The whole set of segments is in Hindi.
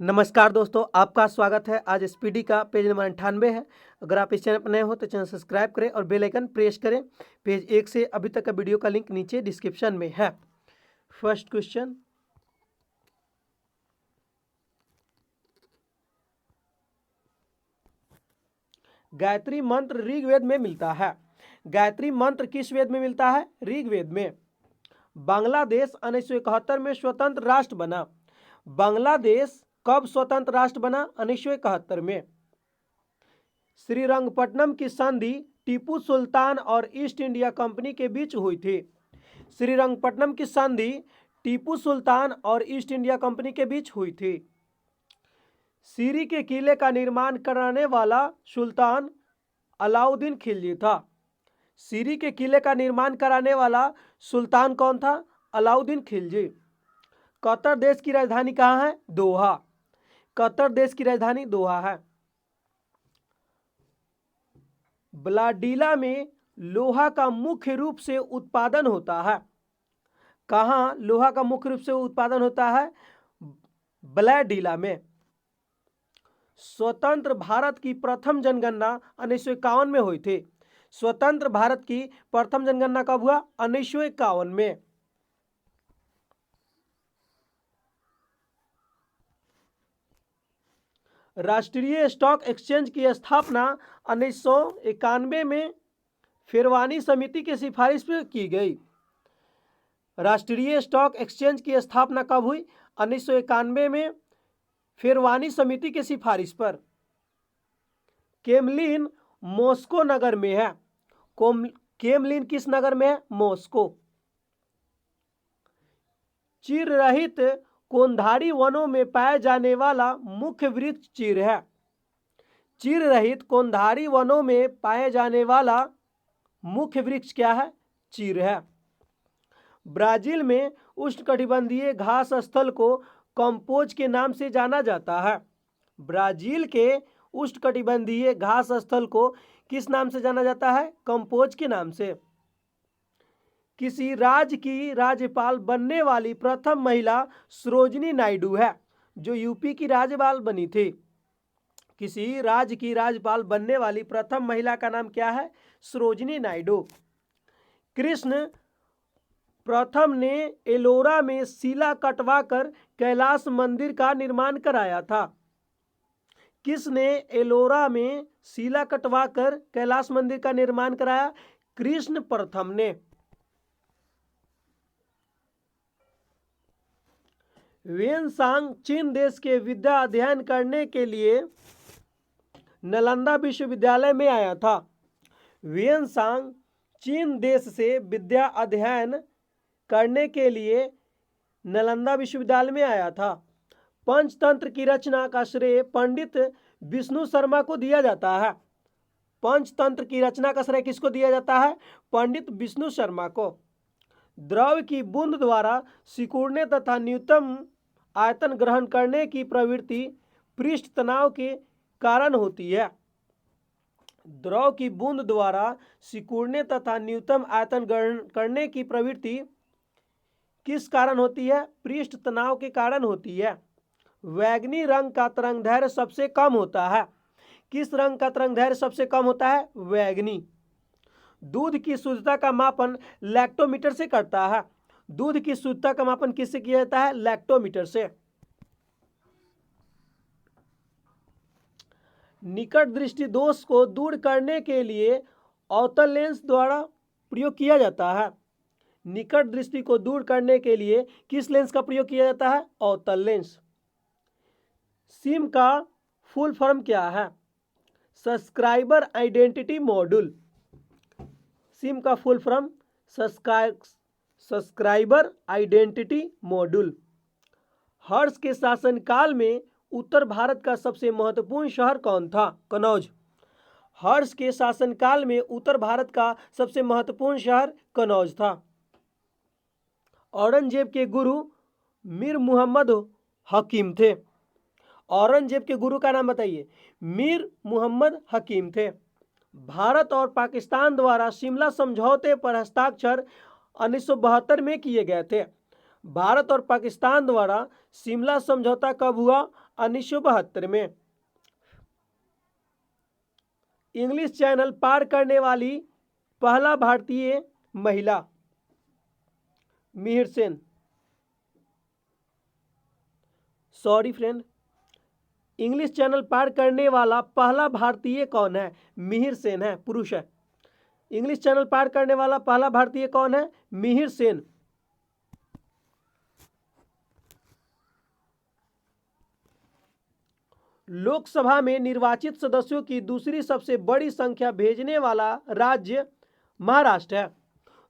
नमस्कार दोस्तों, आपका स्वागत है। आज एसपीडी का पेज नंबर 98 है। अगर आप इस चैनल पर नए हो तो चैनल सब्सक्राइब करें और बेल आइकन प्रेस करें। पेज 1 से अभी तक का वीडियो का लिंक नीचे डिस्क्रिप्शन में है। फर्स्ट क्वेश्चन, गायत्री मंत्र ऋग्वेद में मिलता है। गायत्री मंत्र किस वेद में मिलता है? ऋग्वेद में। बांग्लादेश 1971 में स्वतंत्र राष्ट्र बना। बांग्लादेश कब स्वतंत्र राष्ट्र बना? 1971 में। श्रीरंगपट्टनम की संधि टीपू सुल्तान और ईस्ट इंडिया कंपनी के बीच हुई थी। श्रीरंगपट्टनम की संधि टीपू सुल्तान और ईस्ट इंडिया कंपनी के बीच हुई थी। सीरी के किले का निर्माण कराने वाला सुल्तान अलाउद्दीन खिलजी था। सीरी के किले का निर्माण कराने वाला सुल्तान कौन था? अलाउद्दीन खिलजी। कतर देश की राजधानी कहाँ है? दोहा। कतर देश की राजधानी दोहा है। ब्लाडीला में लोहा का मुख्य रूप से उत्पादन होता है। कहाँ लोहा का मुख्य रूप से उत्पादन होता है? ब्लाडीला में। स्वतंत्र भारत की प्रथम जनगणना 1951 में हुई थी। स्वतंत्र भारत की प्रथम जनगणना कब हुआ? 1951 में। राष्ट्रीय स्टॉक एक्सचेंज की स्थापना 1991 में फिरवानी समिति की सिफारिश पर की गई। राष्ट्रीय स्टॉक एक्सचेंज की स्थापना कब हुई? 1991 में फिरवानी समिति की सिफारिश पर। केमलिन मॉस्को नगर में है। केमलिन किस नगर में है? मॉस्को। चीर रहित कोंधारी वनों में पाए जाने वाला मुख्य वृक्ष चीर है। चीर रहित कोंधारी वनों में पाए जाने वाला मुख्य वृक्ष क्या है? चीर है। ब्राजील में उष्णकटिबंधीय घास स्थल को कंपोज के नाम से जाना जाता है। ब्राजील के उष्णकटिबंधीय घास स्थल को किस नाम से जाना जाता है? कंपोज के नाम से। किसी राज्य की राज्यपाल बनने वाली प्रथम महिला सरोजिनी नायडू है, जो यूपी की राज्यपाल बनी थी। किसी राज्य की राज्यपाल बनने वाली प्रथम महिला का नाम क्या है? सरोजिनी नायडू। कृष्ण प्रथम ने एलोरा में शिला कटवाकर कैलाश मंदिर का निर्माण कराया था। किसने एलोरा में शिला कटवाकर कैलाश मंदिर का निर्माण कराया? कृष्ण प्रथम ने। वेनसांग चीन देश के विद्या अध्ययन करने के लिए नालंदा विश्वविद्यालय में आया था। वेनसांग चीन देश से विद्या अध्ययन करने के लिए नालंदा विश्वविद्यालय में आया था। पंचतंत्र की रचना का श्रेय पंडित विष्णु शर्मा को दिया जाता है। पंचतंत्र की रचना का श्रेय किसको दिया जाता है? पंडित विष्णु शर्मा को। द्रव की बूंद द्वारा सिकुड़ने तथा न्यूनतम आयतन ग्रहण करने की प्रवृत्ति पृष्ठ तनाव के कारण होती है। द्रव की बूंद द्वारा सिकुड़ने तथा न्यूनतम आयतन ग्रहण करने की प्रवृत्ति किस कारण होती है? पृष्ठ तनाव के कारण होती है। वैगनी रंग का तरंगदैर्घ्य सबसे कम होता है। किस रंग का तरंगदैर्घ्य सबसे कम होता है? वैगनी। दूध की शुद्धता का मापन लैक्टोमीटर से करता है। दूध की शुद्धता का मापन किससे किया जाता है? लैक्टोमीटर से। निकट दृष्टि दोष को दूर करने के लिए अवतल लेंस द्वारा प्रयोग किया जाता है। निकट दृष्टि को दूर करने के लिए किस लेंस का प्रयोग किया जाता है? अवतल लेंस। सिम का फुल फॉर्म क्या है? Subscriber identity module. सिम का full form subscriber identity module. Harsha के शासनकाल में उत्तर भारत का सबसे महत्वपूर्ण शहर कौन था? कनौज। हर्ष के शासनकाल में उत्तर भारत का सबसे महत्वपूर्ण शहर कनौज था। औरंगजेब के गुरु मीर मुहम्मद हकीम थे। औरंगजेब के गुरु का नाम बताइए। मीर मुहम्मद हकीम थे। भारत और पाकिस्तान द्वारा शिमला समझौते पर हस्ताक्षर 1972 में किए गए थे। भारत और पाकिस्तान द्वारा शिमला समझौता कब हुआ? 1972 में। इंग्लिश चैनल पार करने वाली पहला भारतीय महिला Mihir Sen. Sorry friend, English channel पार करने वाला पहला भारतीय कौन है? मिहिर सेन है, पुरुष है। इंग्लिश चैनल पार करने वाला पहला भारतीय कौन है? मिहिर सेन। लोकसभा में निर्वाचित सदस्यों की दूसरी सबसे बड़ी संख्या भेजने वाला राज्य महाराष्ट्र है।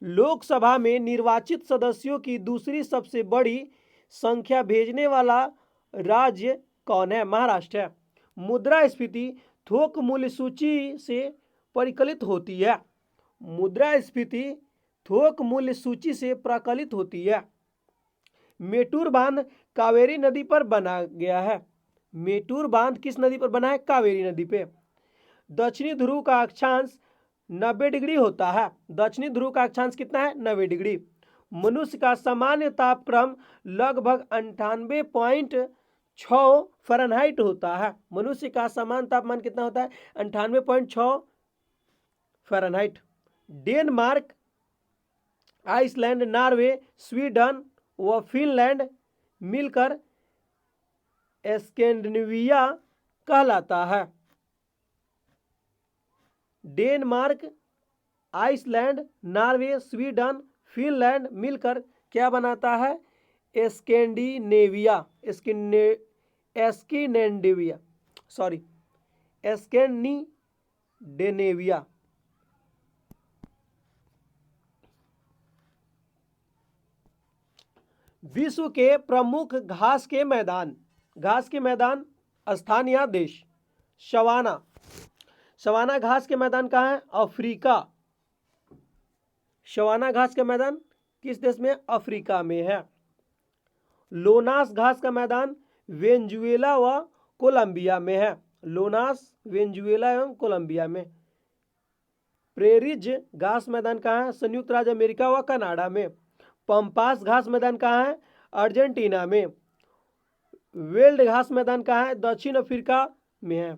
लोकसभा में निर्वाचित सदस्यों की दूसरी सबसे बड़ी संख्या भेजने वाला राज्य कौन है? महाराष्ट्र है। मुद्रास्फीति थोक मूल्य सूची से परिकलित होती है। मुद्रास्फीति थोक मूल्य सूची से प्राकलित होती है। मेटूर बांध कावेरी नदी पर बना गया है। मेटूर बांध किस नदी पर बना है? कावेरी नदी पे। दक्षिणी ध्रुव का अक्षांश 90 डिग्री होता है। दक्षिणी ध्रुव का अक्षांश कितना है? 90 डिग्री। मनुष्य का सामान्य तापक्रम लगभग 98.6 फ़ारेनहाइट होता है। मनुष्य का सामान्य तापमान कितना होता है? 98.6 Fahrenheit. Denmark, Iceland, Norway, Sweden व फिनलैंड मिलकर स्कैंडिनेविया कहलाता है। Denmark, Iceland, Norway, Sweden, Finland मिलकर क्या बनाता है? स्कैंडिनेविया। स्कैंडिनेविया। विश्व के प्रमुख घास के मैदान स्थान या देश? सवाना। सवाना घास के मैदान कहाँ है? अफ्रीका। सवाना घास का मैदान किस देश में? अफ्रीका में है। लोनास घास का मैदान वेनेजुएला व कोलंबिया में है। लोनास वेनेजुएला एवं कोलंबिया में। प्रेरिज घास मैदान कहाँ है? संयुक्त राज्य अमेरिका व कनाडा में। पंपास घास मैदान कहाँ है? अर्जेंटीना में। वेल्ड घास मैदान कहाँ है? दक्षिण अफ्रीका में है।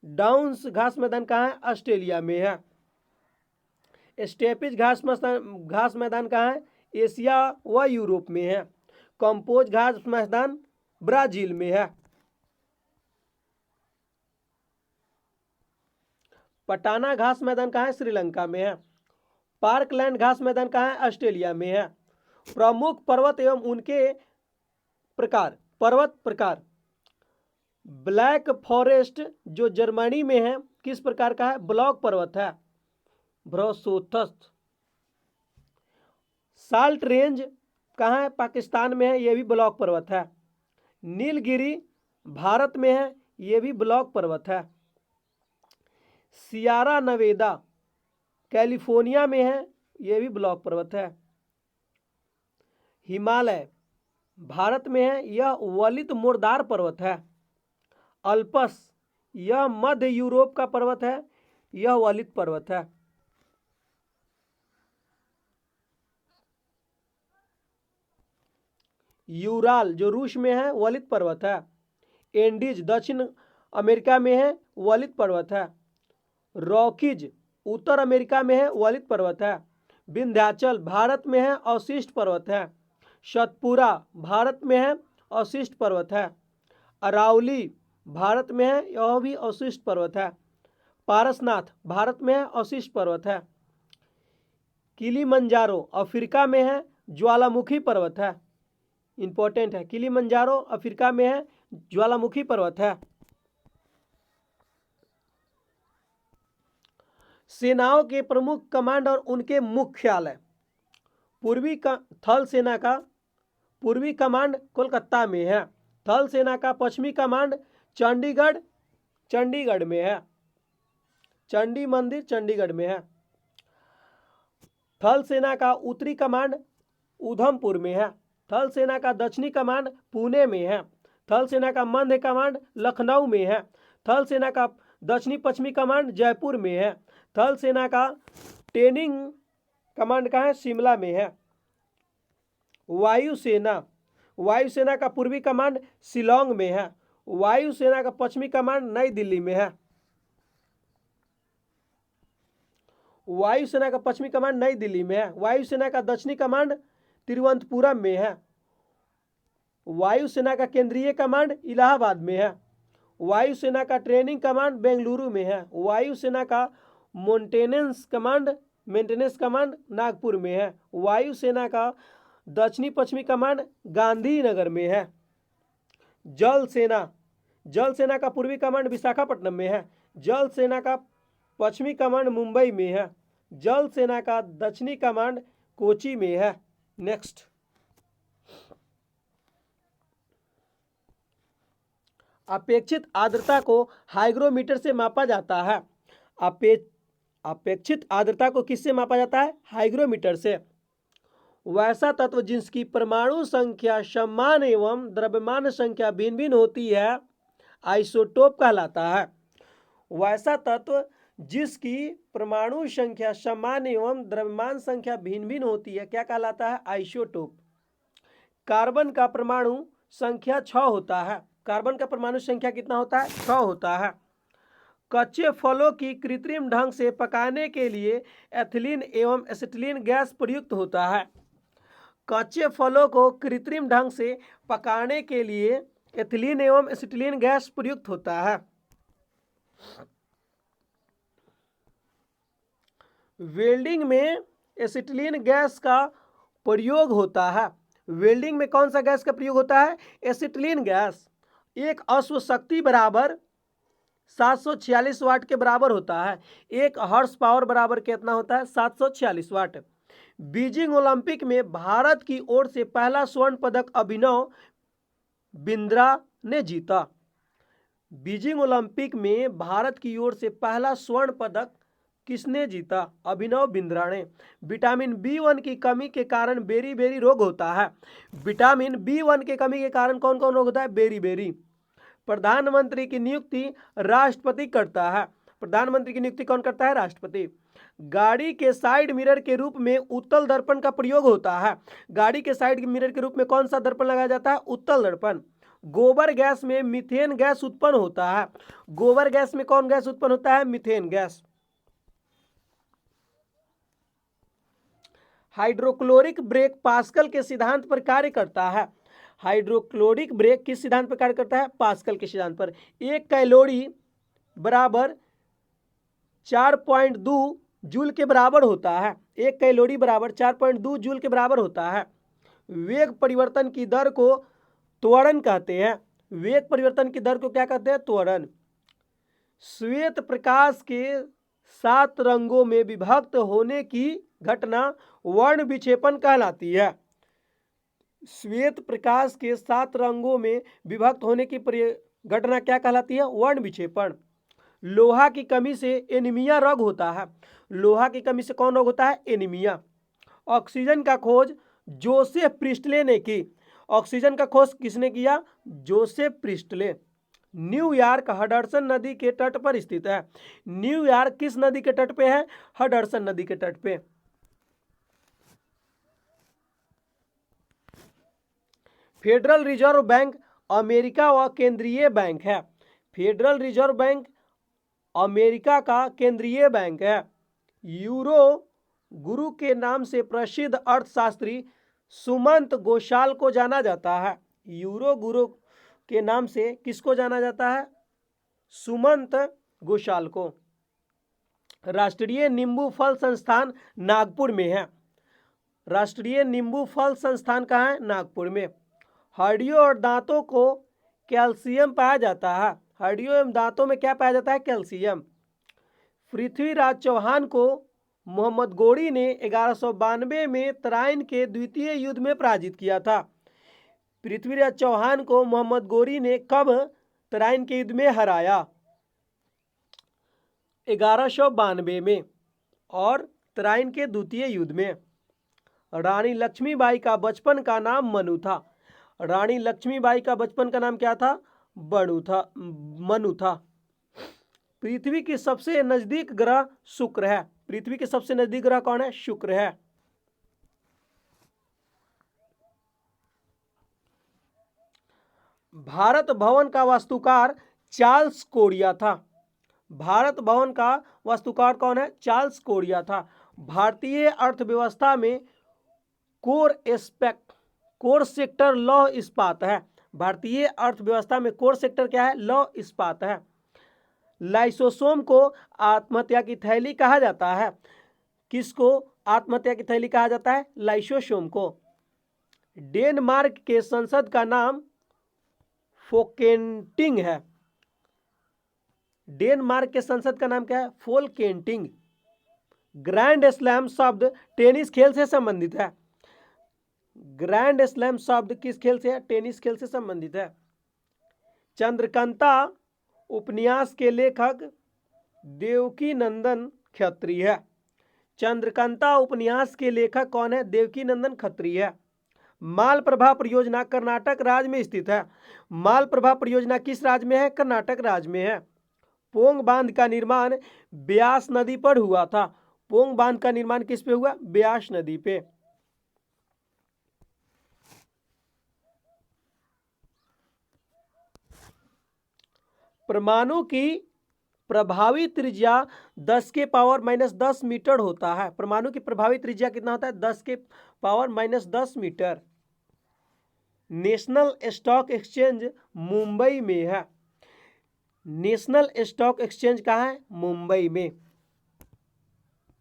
डाउन्स घास मैदान कहाँ है? ऑस्ट्रेलिया में है। स्टेपिज घास मैदान कहाँ है? एशिया व यूरोप में है। कंपोज घास मैदान ब्राजील में है। पटाना घास मैदान कहाँ है? श्रीलंका में है। पार्कलैंड घास मैदान कहाँ है? ऑस्ट्रेलिया में है। प्रमुख पर्वत एवं उनके पर्वत प्रकार। ब्लैक फॉरेस्ट जो जर्मनी में है किस प्रकार का है? ब्लॉक पर्वत है, ब्रोसोथस। साल्ट रेंज कहाँ है? पाकिस्तान में है, यह भी ब्लॉक पर्वत है। नीलगिरी भारत में है, यह भी ब्लॉक पर्वत है। सियारा नवेदा कैलिफोर्निया में है, यह भी ब्लॉक पर्वत है। हिमालय भारत में है, यह वलित मुर्दार पर्वत है। अल्पस यह मध्य यूरोप का पर्वत है, यह वलित पर्वत है। यूराल जो रूस में है वलित पर्वत है। एंडीज दक्षिण अमेरिका में है, वलित पर्वत है। रॉकीज उत्तर अमेरिका में है, वलित पर्वत है। विंध्याचल भारत में है, अवशिष्ट पर्वत है। सतपुरा भारत में है, अवशिष्ट पर्वत है। अरावली भारत में है, यह भी अवशिष्ट पर्वत है। पारसनाथ भारत में है, अवशिष्ट पर्वत है। किलिमंजारो अफ्रीका में है, ज्वालामुखी पर्वत है। इंपॉर्टेंट है, किलिमंजारो अफ्रीका में है, ज्वालामुखी पर्वत है। सेनाओं के प्रमुख कमांड और उनके मुख्यालय। थल सेना का पूर्वी कमांड कोलकाता में है। थल सेना का पश्चिमी कमांड चंडीगढ़ में है। चंडी मंदिर चंडीगढ़ में है। थल सेना का उत्तरी कमांड उधमपुर में है। थल सेना का दक्षिणी कमांड पुणे में है। थल सेना का मध्य कमांड लखनऊ में है। थल सेना का दक्षिणी पश्चिमी कमांड जयपुर में है। थल सेना का ट्रेनिंग कमांड का है शिमला में है। वायुसेना का पूर्वी कमांड शिलोंग में है। वायुसेना का पश्चिमी कमांड नई दिल्ली में है। वायुसेना का पश्चिमी कमांड नई दिल्ली में है। वायुसेना का दक्षिणी कमांड तिरुवनंतपुरम में है। वायुसेना का केंद्रीय कमांड इलाहाबाद में है। वायुसेना का ट्रेनिंग कमांड बेंगलुरु में है। वायुसेना का मेंटेनेंस कमांड नागपुर में है। वायुसेना का दक्षिणी पश्चिमी कमांड गांधीनगर में है। जल सेना का पूर्वी कमांड विशाखापट्टनम में है। जल सेना का पश्चिमी कमांड मुंबई में है। जल सेना का दक्षिणी कमांड कोची में है। नेक्स्ट, अपेक्षित आर्द्रता को हाइग्रोमीटर से मापा जाता है। अपेक्षित आर्द्रता को किससे मापा जाता है? हाइग्रोमीटर से। वैसा तत्व जिसकी परमाणु संख्या समान एवं द्रव्यमान संख्या भिन्न भिन्न होती है आइसोटोप कहलाता है। वैसा तत्व जिसकी परमाणु संख्या समान एवं द्रव्यमान संख्या भिन्न भिन्न होती है क्या कहलाता है? आइसोटोप। कार्बन का परमाणु संख्या 6 होता है। कार्बन का परमाणु संख्या कितना होता है? 6 होता है। कच्चे फलों की कृत्रिम ढंग से पकाने के लिए एथिलीन एवं एसिटिलीन गैस प्रयुक्त होता है। कच्चे फलों को कृत्रिम ढंग से पकाने के लिए एथिलीन एवं एसिटिलीन गैस प्रयुक्त होता है। वेल्डिंग में एसिटिलीन गैस का प्रयोग होता है। वेल्डिंग में कौन सा गैस का प्रयोग होता है? Acetylene gas. एक अश्व शक्ति बराबर 746 वाट के बराबर होता है। एक हॉर्स पावर बराबर कितना होता है? 746 वाट। बीजिंग ओलंपिक में भारत की ओर से पहला स्वर्ण पदक अभिनव बिंद्रा ने जीता। बीजिंग ओलंपिक में भारत की ओर से पहला स्वर्ण पदक किसने जीता? अभिनव बिंद्रा ने। विटामिन B1 की कमी के कारण बेरी रोग होता है। विटामिन B1 की कमी के कारण कौन कौन रोग होता है? बेरी। प्रधानमंत्री की नियुक्ति राष्ट्रपति करता है। प्रधानमंत्री की नियुक्ति कौन करता है? राष्ट्रपति। गाड़ी के साइड मिरर के रूप में उत्तल दर्पण का प्रयोग होता है। गाड़ी के साइड मिरर के रूप में कौन सा दर्पण लगाया जाता है? उत्तल दर्पण। गोबर गैस में मीथेन गैस उत्पन्न होता है। गोबर गैस में कौन गैस उत्पन्न होता है? Methane gas. हाइड्रोक्लोरिक ब्रेक पास्कल के सिद्धांत पर कार्य करता है। हाइड्रोक्लोरिक ब्रेक किस सिद्धांत पर कार्य करता है? पास्कल के सिद्धांत पर। 1 कैलोरी बराबर 4.2 जूल के बराबर होता है। 1 कैलोरी बराबर 4.2 जूल के बराबर होता है। वेग परिवर्तन की दर को त्वरण कहते हैं। वेग परिवर्तन की दर को क्या कहते हैं? त्वरण। श्वेत प्रकाश के 7 रंगों में विभक्त होने की घटना वर्ण विक्षेपण कहलाती है। श्वेत प्रकाश के 7 रंगों में विभक्त होने की घटना क्या कहलाती है? वर्ण विक्षेपण। लोहा की कमी से एनीमिया रोग होता है। लोहा की कमी से कौन रोग होता है? एनीमिया। ऑक्सीजन का खोज जोसेफ प्रिस्टले ने की। ऑक्सीजन का खोज किसने किया? Joseph Presley. न्यूयॉर्क हडसन नदी के तट पर स्थित है। न्यूयॉर्क किस नदी के तट पे है? हडसन नदी के तट पे। फेडरल रिजर्व बैंक अमेरिका व केंद्रीय बैंक है। फेडरल रिजर्व बैंक अमेरिका का केंद्रीय बैंक है। यूरो गुरु के नाम से प्रसिद्ध अर्थशास्त्री सुमंत घोषाल को जाना जाता है। यूरो गुरु के नाम से किसको जाना जाता है? सुमंत घोषाल को। राष्ट्रीय नींबू फल संस्थान नागपुर में है। राष्ट्रीय नींबू फल संस्थान कहाँ है? नागपुर में। हड्डियों और दांतों को कैल्शियम पाया जाता है। हड्डियों एवं दांतों में क्या पाया जाता है? कैल्शियम। पृथ्वीराज चौहान को मोहम्मद गोरी ने 1192 में तराइन के द्वितीय युद्ध में पराजित किया था। पृथ्वीराज चौहान को मोहम्मद गोरी ने कब तराइन के युद्ध में हराया? 1192 में और तराइन के द्वितीय युद्ध में। रानी लक्ष्मीबाई का बचपन का नाम मनु था। रानी लक्ष्मीबाई का बचपन का नाम क्या था? मनु था। पृथ्वी के सबसे नजदीक ग्रह शुक्र है। पृथ्वी के सबसे नजदीक ग्रह कौन है? शुक्र है। भारत भवन का वास्तुकार चार्ल्स कोरिया था। भारत भवन का वास्तुकार कौन है? चार्ल्स कोरिया था। भारतीय अर्थव्यवस्था में कोर सेक्टर लौह इस्पात है। भारतीय अर्थव्यवस्था में कोर सेक्टर क्या है? लौह इस्पात है। लाइसोसोम को आत्महत्या की थैली कहा जाता है। किसको आत्महत्या की थैली कहा जाता है? लाइसोसोम को। डेनमार्क के संसद का नाम फोकेंटिंग है। डेनमार्क के संसद का नाम क्या है? फोलकेंटिंग। ग्रैंड स्लैम शब्द टेनिस खेल से संबंधित है। ग्रैंड स्लैम शब्द किस खेल से है? टेनिस खेल से संबंधित है। चंद्रकांता उपन्यास के लेखक देवकीनंदन खत्री है। चंद्रकांता उपन्यास के लेखक कौन है? देवकीनंदन खत्री है। मालप्रभा परियोजना कर्नाटक राज्य में स्थित है। मालप्रभा परियोजना किस राज्य में है? कर्नाटक राज्य में है। पोंग बांध का निर्माण ब्यास नदी पर हुआ था। पोंग बांध का निर्माण किस पे हुआ? ब्यास नदी पे। परमाणु की प्रभावी त्रिज्या 10⁻⁻10 मीटर होता है। परमाणु की प्रभावी त्रिज्या कितना होता है? 10⁻⁻10 metre. National stock exchange Mumbai में है। नेशनल स्टॉक एक्सचेंज कहाँ है? मुंबई में।